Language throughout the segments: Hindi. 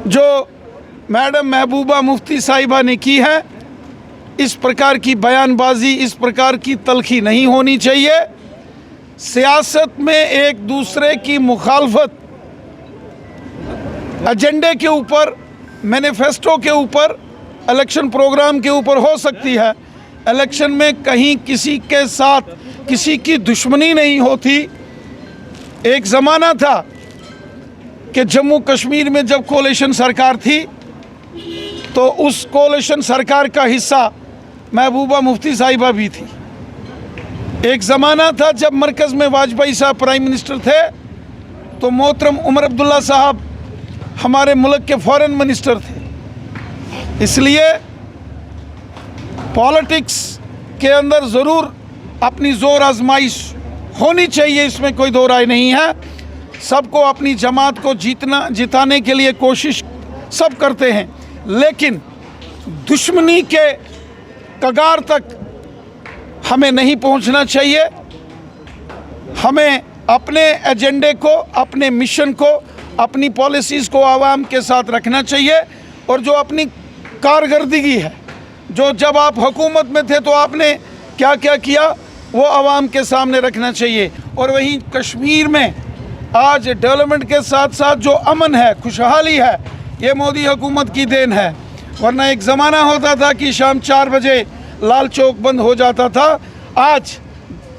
जो मैडम महबूबा मुफ्ती साहिबा ने की है, इस प्रकार की बयानबाजी, इस प्रकार की तलखी नहीं होनी चाहिए। सियासत में एक दूसरे की मुखालफत एजेंडे के ऊपर, मैनिफेस्टो के ऊपर, इलेक्शन प्रोग्राम के ऊपर हो सकती है। इलेक्शन में कहीं किसी के साथ किसी की दुश्मनी नहीं होती। एक ज़माना था कि जम्मू कश्मीर में जब कोalition सरकार थी तो उस कोalition सरकार का हिस्सा महबूबा मुफ्ती साहिबा भी थी। एक ज़माना था जब मरकज़ में वाजपेयी साहब प्राइम मिनिस्टर थे तो मोहतरम उमर अब्दुल्ला साहब हमारे मुल्क के फॉरेन मिनिस्टर थे। इसलिए पॉलिटिक्स के अंदर ज़रूर अपनी ज़ोर आजमाइश होनी चाहिए, इसमें कोई दो राय नहीं है। सबको अपनी जमात को जिताने के लिए कोशिश सब करते हैं, लेकिन दुश्मनी के कगार तक हमें नहीं पहुंचना चाहिए। हमें अपने एजेंडे को, अपने मिशन को, अपनी पॉलिसीज़ को आवाम के साथ रखना चाहिए। और जो अपनी कारकर्दगी है, जो जब आप हुकूमत में थे तो आपने क्या क्या किया, वो आवाम के सामने रखना चाहिए। और वहीं कश्मीर में आज डेवलपमेंट के साथ साथ जो अमन है, खुशहाली है, ये मोदी हुकूमत की देन है। वरना एक ज़माना होता था कि शाम 4 बजे लाल चौक बंद हो जाता था, आज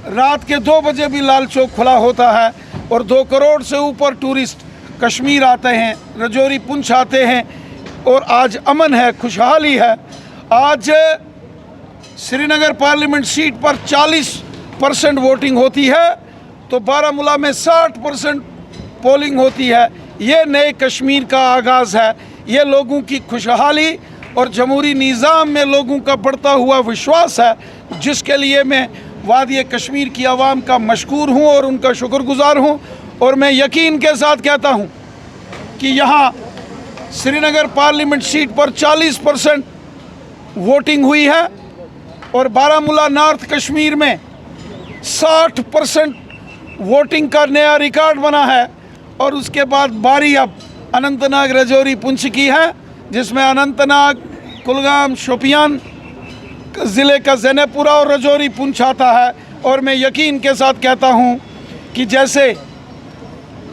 रात के 2 बजे भी लाल चौक खुला होता है और 2 करोड़ से ऊपर टूरिस्ट कश्मीर आते हैं, रजौरी पुंछ आते हैं और आज अमन है, खुशहाली है। आज श्रीनगर पार्लियामेंट सीट पर 40% वोटिंग होती है तो बारामूला में 60% पोलिंग होती है। ये नए कश्मीर का आगाज़ है। ये लोगों की खुशहाली और जमहूरी निज़ाम में लोगों का बढ़ता हुआ विश्वास है, जिसके लिए मैं वादी कश्मीर की आवाम का मशकूर हूँ और उनका शुक्रगुज़ार हूँ। और मैं यकीन के साथ कहता हूँ कि यहाँ श्रीनगर पार्लियामेंट सीट पर 40% वोटिंग हुई है और बारामूला नॉर्थ कश्मीर में 60% वोटिंग का नया रिकॉर्ड बना है। और उसके बाद बारी अब अनंतनाग, रजौरी, पुंछ की है, जिसमें अनंतनाग, कुलगाम, शोपियान ज़िले का ज़ैनपुरा और रजौरी, पुंछ आता है। और मैं यकीन के साथ कहता हूँ कि जैसे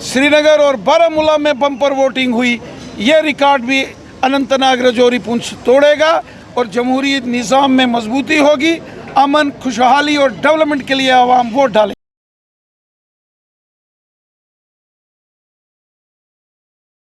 श्रीनगर और बारामूला में बम्पर वोटिंग हुई, ये रिकॉर्ड भी अनंतनाग, रजौरी, पुंछ तोड़ेगा और जमहूरी निज़ाम में मजबूती होगी। अमन, खुशहाली और डेवलपमेंट के लिए आवाम वोट डालें।